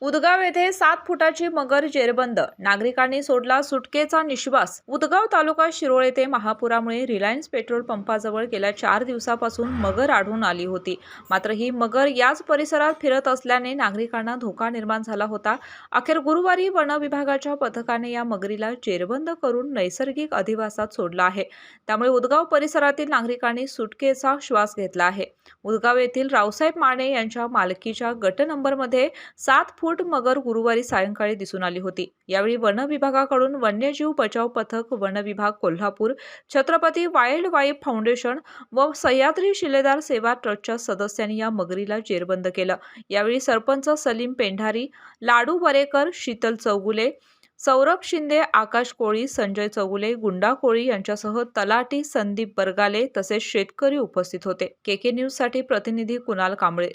उदगाव येथे 7 फुटाची मगर जेरबंद, नागरिकांनी सोडला सुटकेचा निश्वास। उदगाव तालुका शिरोळ येथे महापुरामुळे रिलायन्स पेट्रोल पंपाजवळ गेल्या 4 दिवसापासून मगर आढळून आली होती। मात्र ही मगर याच परिसरात फिरत असल्याने नागरिकांना धोका निर्माण झाला होता। अखेर गुरुवारी वन विभागाच्या पथकाने या मगरीला जेरबंद करून नैसर्गिक अधिवासात सोडला आहे। त्यामुळे उदगाव परिसरातील नागरिकांनी सुटकेचा श्वास घेतला आहे। उदगाव येथील रावसाहेब माने यांच्या मालकीच्या गट नंबरमध्ये 7 फूट मगर गुरुवारी सायंकाळी दिसून आली होती। यावेळी वन विभागाकडून वन्यजीव बचाव पथक, वन विभाग Kolhapur, Chhatrapati wild life foundation व सह्याद्री शिलेदार सेवा ट्रस्टच्या सदस्यांनी या मगरीला जेरबंद केलं। यावेळी सरपंच सलीम पेंढारी, लाडू बरेकर, शीतल चौगुले, सौरभ शिंदे, आकाश कोळी, संजय चौगुले, गुंडा कोळी यांच्यासह तलाठी संदीप बरगाले तसेच शेतकरी उपस्थित होते। केके न्यूज साठी प्रतिनिधी कुणाल कांबळे।